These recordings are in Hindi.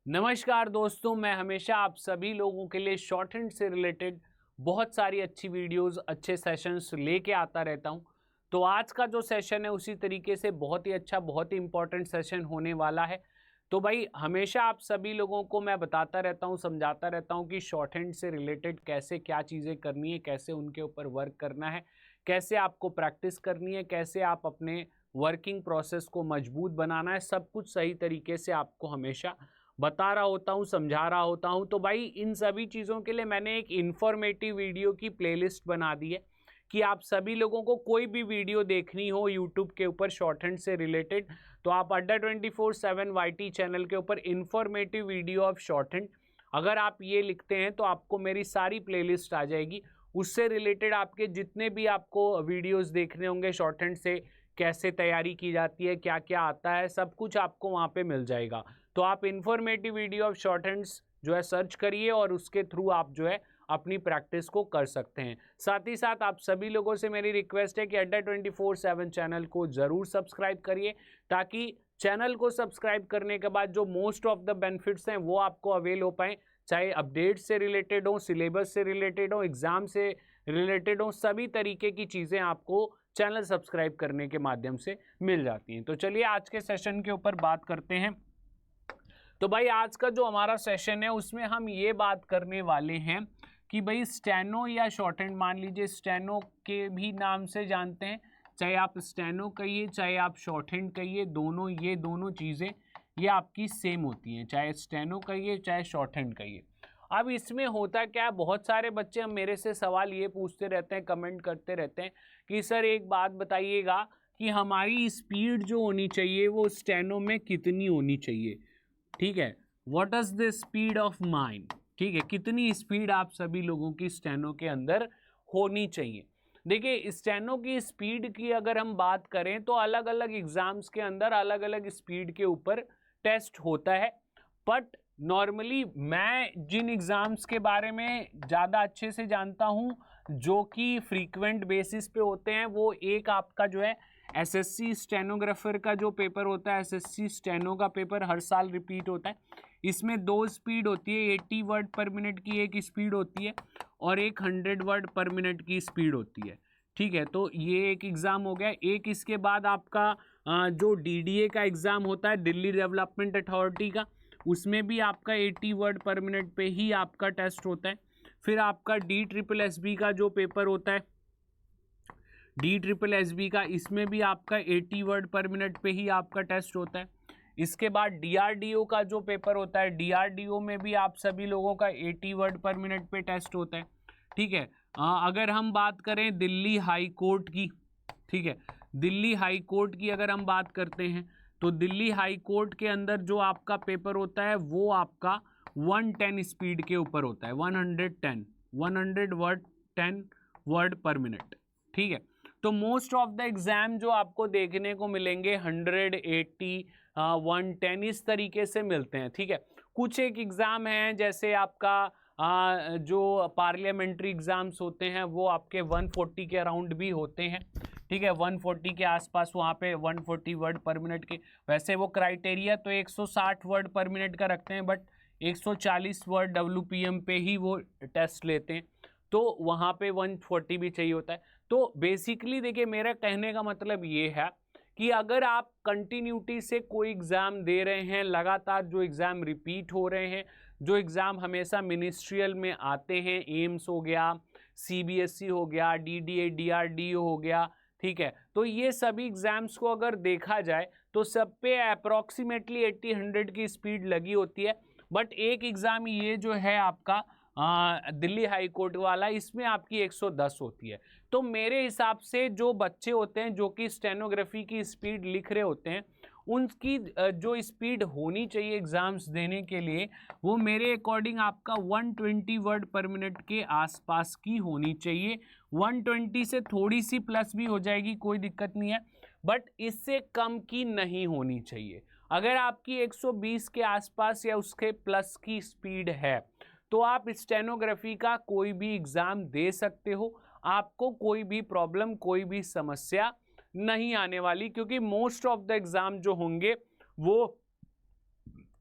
नमस्कार दोस्तों, मैं हमेशा आप सभी लोगों के लिए शॉर्ट हैंड से रिलेटेड बहुत सारी अच्छी वीडियोस, अच्छे सेशंस लेके आता रहता हूं। तो आज का जो सेशन है उसी तरीके से बहुत ही अच्छा, बहुत ही इंपॉर्टेंट सेशन होने वाला है। तो भाई हमेशा आप सभी लोगों को मैं बताता रहता हूं, समझाता रहता हूं कि शॉर्ट हैंड से रिलेटेड कैसे क्या चीज़ें करनी है, कैसे उनके ऊपर वर्क करना है, कैसे आपको प्रैक्टिस करनी है, कैसे आप अपने वर्किंग प्रोसेस को मजबूत बनाना है। सब कुछ सही तरीके से आपको हमेशा बता रहा होता हूँ, समझा रहा होता हूँ। तो भाई इन सभी चीज़ों के लिए मैंने एक इन्फॉर्मेटिव वीडियो की प्लेलिस्ट बना दी है कि आप सभी लोगों को कोई भी वीडियो देखनी हो यूट्यूब के ऊपर शॉर्ट हैंड से रिलेटेड, तो आप अड्डा 24/7 वाईटी चैनल के ऊपर informative video of short hand अगर आप ये लिखते हैं तो आपको मेरी सारी प्लेलिस्ट आ जाएगी। उससे रिलेटेड आपके जितने भी आपको वीडियोस देखने होंगे शॉर्ट हैंड से कैसे तैयारी की जाती है, क्या क्या आता है, सब कुछ आपको वहाँ पे मिल जाएगा। तो आप informative video of short hands जो है सर्च करिए और उसके थ्रू आप जो है अपनी प्रैक्टिस को कर सकते हैं। साथ ही साथ आप सभी लोगों से मेरी रिक्वेस्ट है कि अड्डा 24/7 चैनल को ज़रूर सब्सक्राइब करिए, ताकि चैनल को सब्सक्राइब करने के बाद जो मोस्ट ऑफ द बेनिफिट्स हैं वो आपको अवेल हो पाएँ, चाहे अपडेट से रिलेटेड हो, सिलेबस से रिलेटेड हो, एग्ज़ाम से रिलेटेड हो, सभी तरीके की चीज़ें आपको चैनल सब्सक्राइब करने के माध्यम से मिल जाती हैं। तो चलिए आज के सेशन के ऊपर बात करते हैं। तो भाई आज का जो हमारा सेशन है उसमें हम ये बात करने वाले हैं कि भाई स्टेनो या शॉर्ट हैंड, मान लीजिए स्टेनो के भी नाम से जानते हैं, चाहे आप स्टेनो कहिए चाहे आप शॉर्ट हैंड कहिए, ये दोनों चीज़ें ये आपकी सेम होती हैं, चाहे स्टेनो कहिए चाहे शॉर्ट हैंड कहिए। अब इसमें होता क्या है, बहुत सारे बच्चे हम मेरे से सवाल ये पूछते रहते हैं, कमेंट करते रहते हैं कि सर एक बात बताइएगा कि हमारी स्पीड जो होनी चाहिए वो स्टेनो में कितनी होनी चाहिए। ठीक है, what is the speed of mind. ठीक है, कितनी स्पीड आप सभी लोगों की स्टेनो के अंदर होनी चाहिए। देखिए स्टेनो की स्पीड की अगर हम बात करें तो अलग अलग एग्जाम्स के अंदर अलग अलग स्पीड के ऊपर टेस्ट होता है, बट नॉर्मली मैं जिन एग्ज़ाम्स के बारे में ज़्यादा अच्छे से जानता हूँ जो कि फ्रीक्वेंट बेसिस पे होते हैं, वो एक आपका जो है एसएससी स्टेनोग्राफर का जो पेपर होता है, एसएससी स्टेनो का पेपर हर साल रिपीट होता है। इसमें 2 स्पीड होती है, 80 वर्ड पर मिनट की एक स्पीड होती है और एक 100 वर्ड पर मिनट की स्पीड होती है। ठीक है, तो ये एक एग्ज़ाम हो गया। एक इसके बाद आपका जो डीडीए का एग्ज़ाम होता है, दिल्ली डेवलपमेंट अथॉरिटी का, उसमें भी आपका 80 वर्ड पर मिनट पे ही आपका टेस्ट होता है। फिर आपका DSSB का जो पेपर होता है, DSSB का, इसमें भी आपका 80 वर्ड पर मिनट पे ही आपका टेस्ट होता है। इसके बाद DRDO का जो पेपर होता है, DRDO में भी आप सभी लोगों का 80 वर्ड पर मिनट पे टेस्ट होता है। ठीक है, अगर हम बात करें दिल्ली हाई कोर्ट की, ठीक है, दिल्ली हाई कोर्ट की अगर हम बात करते हैं तो दिल्ली हाई कोर्ट के अंदर जो आपका पेपर होता है वो आपका 110 स्पीड के ऊपर होता है, 100 वर्ड 10 वर्ड पर मिनट। ठीक है, तो मोस्ट ऑफ द एग्जाम जो आपको देखने को मिलेंगे 180 110 इस तरीके से मिलते हैं। ठीक है, कुछ एक एग्ज़ाम हैं जैसे आपका जो पार्लियामेंट्री एग्ज़ाम्स होते हैं वो आपके 140 के अराउंड भी होते हैं। ठीक है, 140 के आसपास, वहाँ पे 140 वर्ड पर मिनट के, वैसे वो क्राइटेरिया तो 160 वर्ड पर मिनट का रखते हैं, बट 140 वर्ड WPM पे ही वो टेस्ट लेते हैं, तो वहाँ पे 140 भी चाहिए होता है। तो बेसिकली देखिए मेरा कहने का मतलब ये है कि अगर आप कंटिन्यूटी से कोई एग्ज़ाम दे रहे हैं, लगातार जो एग्ज़ाम रिपीट हो रहे हैं, जो एग्ज़ाम हमेशा मिनिस्ट्रियल में आते हैं, एम्स हो गया, CBSE हो गया, DDA DRDO हो गया, ठीक है, तो ये सभी एग्ज़ाम्स को अगर देखा जाए तो सब पे अप्रॉक्सीमेटली 80-100 की स्पीड लगी होती है। बट एक एग्ज़ाम ये जो है आपका दिल्ली हाई कोर्ट वाला, इसमें आपकी 110 होती है। तो मेरे हिसाब से जो बच्चे होते हैं जो कि स्टेनोग्राफी की स्पीड लिख रहे होते हैं, उनकी जो स्पीड होनी चाहिए एग्ज़ाम्स देने के लिए, वो मेरे अकॉर्डिंग आपका 120 वर्ड पर मिनट के आसपास की होनी चाहिए। 120 से थोड़ी सी प्लस भी हो जाएगी, कोई दिक्कत नहीं है, बट इससे कम की नहीं होनी चाहिए। अगर आपकी 120 के आसपास या उसके प्लस की स्पीड है तो आप स्टेनोग्राफी का कोई भी एग्ज़ाम दे सकते हो, आपको कोई भी प्रॉब्लम, कोई भी समस्या नहीं आने वाली, क्योंकि मोस्ट ऑफ द एग्ज़ाम जो होंगे वो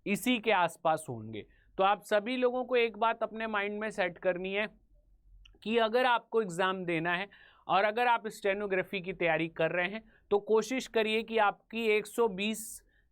इसी के आसपास होंगे। तो आप सभी लोगों को एक बात अपने माइंड में सेट करनी है कि अगर आपको एग्ज़ाम देना है और अगर आप स्टेनोग्राफी की तैयारी कर रहे हैं तो कोशिश करिए कि आपकी 120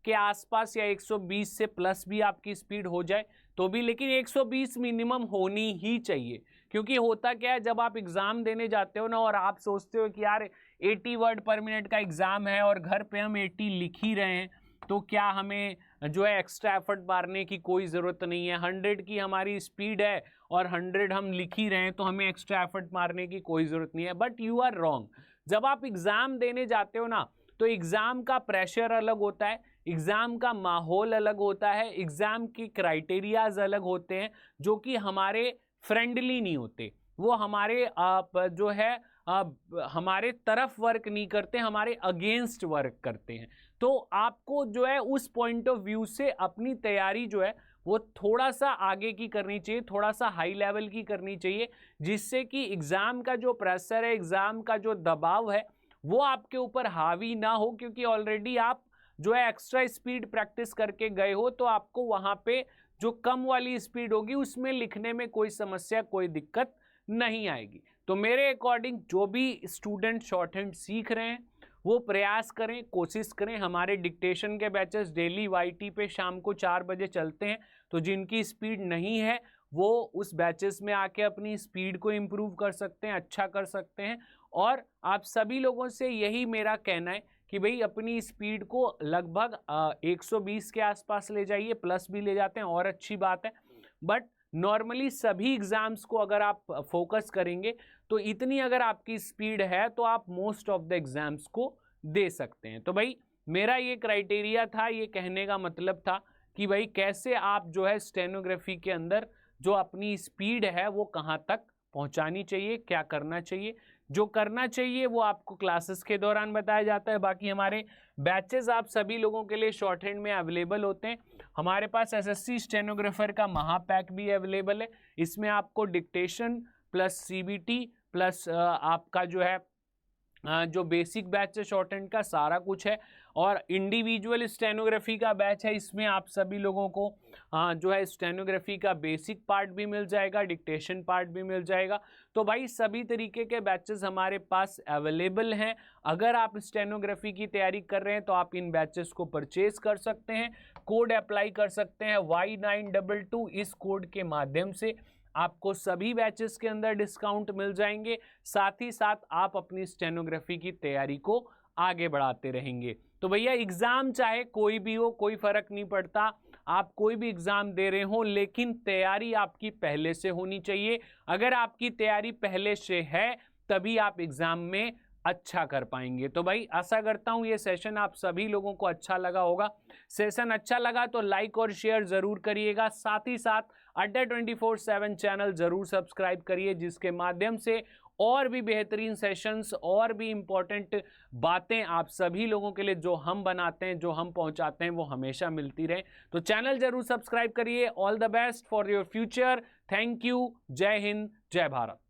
के आसपास या 120 से प्लस भी आपकी स्पीड हो जाए तो भी, लेकिन 120 मिनिमम होनी ही चाहिए। क्योंकि होता क्या है, जब आप एग्ज़ाम देने जाते हो ना और आप सोचते हो कि यार 80 वर्ड पर मिनट का एग्ज़ाम है और घर पे हम 80 लिख ही रहे हैं, तो क्या हमें जो है एक्स्ट्रा एफर्ट मारने की कोई ज़रूरत नहीं है। 100 की हमारी स्पीड है और 100 हम लिख ही रहे हैं तो हमें एक्स्ट्रा एफर्ट मारने की कोई ज़रूरत नहीं है। But you are wrong. जब आप एग्ज़ाम देने जाते हो ना तो एग्ज़ाम का प्रेशर अलग होता है, एग्ज़ाम का माहौल अलग होता है, एग्ज़ाम की क्राइटेरियाज अलग होते हैं जो कि हमारे फ्रेंडली नहीं होते। वो हमारे जो है हमारे तरफ वर्क नहीं करते, हमारे अगेंस्ट वर्क करते हैं। तो आपको जो है उस पॉइंट ऑफ व्यू से अपनी तैयारी जो है वो थोड़ा सा आगे की करनी चाहिए, थोड़ा सा हाई लेवल की करनी चाहिए, जिससे कि एग्ज़ाम का जो प्रेशर है, एग्ज़ाम का जो दबाव है वो आपके ऊपर हावी ना हो। क्योंकि ऑलरेडी आप जो है एक्स्ट्रा स्पीड प्रैक्टिस करके गए हो तो आपको वहाँ पे जो कम वाली स्पीड होगी उसमें लिखने में कोई समस्या, कोई दिक्कत नहीं आएगी। तो मेरे अकॉर्डिंग जो भी स्टूडेंट शॉर्ट हैंड सीख रहे हैं वो प्रयास करें, कोशिश करें। हमारे डिक्टेशन के बैचेस डेली YT पे शाम को 4 बजे चलते हैं, तो जिनकी स्पीड नहीं है वो उस बैचेस में आके अपनी स्पीड को इम्प्रूव कर सकते हैं, अच्छा कर सकते हैं। और आप सभी लोगों से यही मेरा कहना है कि भाई अपनी स्पीड को लगभग 120 के आसपास ले जाइए, प्लस भी ले जाते हैं और अच्छी बात है। बट नॉर्मली सभी एग्जाम्स को अगर आप फोकस करेंगे तो इतनी अगर आपकी स्पीड है तो आप मोस्ट ऑफ द एग्जाम्स को दे सकते हैं। तो भाई मेरा ये क्राइटेरिया था, ये कहने का मतलब था कि भाई कैसे आप जो है स्टेनोग्राफी के अंदर जो अपनी स्पीड है वो कहाँ तक पहुँचानी चाहिए, क्या करना चाहिए। जो करना चाहिए वो आपको क्लासेस के दौरान बताया जाता है। बाकी हमारे बैचेस आप सभी लोगों के लिए शॉर्ट हैंड में अवेलेबल होते हैं। हमारे पास SSC स्टेनोग्राफर का महापैक भी अवेलेबल है। इसमें आपको डिक्टेशन प्लस CBT प्लस आपका जो है जो बेसिक बैच है शॉर्ट हैंड का सारा कुछ है, और इंडिविजुअल स्टेनोग्राफी का बैच है। इसमें आप सभी लोगों को जो है स्टेनोग्राफी का बेसिक पार्ट भी मिल जाएगा, डिक्टेशन पार्ट भी मिल जाएगा। तो भाई सभी तरीके के बैचेस हमारे पास अवेलेबल हैं। अगर आप स्टेनोग्राफी की तैयारी कर रहे हैं तो आप इन बैचेस को परचेज कर सकते हैं, कोड अप्लाई कर सकते हैं Y922। इस कोड के माध्यम से आपको सभी बैचेस के अंदर डिस्काउंट मिल जाएंगे। साथ ही साथ आप अपनी स्टेनोग्राफी की तैयारी को आगे बढ़ाते रहेंगे। तो भैया एग्जाम चाहे कोई भी हो, कोई फर्क नहीं पड़ता, आप कोई भी एग्जाम दे रहे हो, लेकिन तैयारी आपकी पहले से होनी चाहिए। अगर आपकी तैयारी पहले से है तभी आप एग्जाम में अच्छा कर पाएंगे। तो भाई आशा करता हूँ ये सेशन आप सभी लोगों को अच्छा लगा होगा। सेशन अच्छा लगा तो लाइक और शेयर जरूर करिएगा। साथ ही साथ अड्डा 24/7 चैनल जरूर सब्सक्राइब करिए, जिसके माध्यम से और भी बेहतरीन सेशंस और भी इम्पोर्टेंट बातें आप सभी लोगों के लिए जो हम बनाते हैं, जो हम पहुंचाते हैं, वो हमेशा मिलती रहे। तो चैनल जरूर सब्सक्राइब करिए। All the best for your future. Thank you. जय हिंद, जय भारत।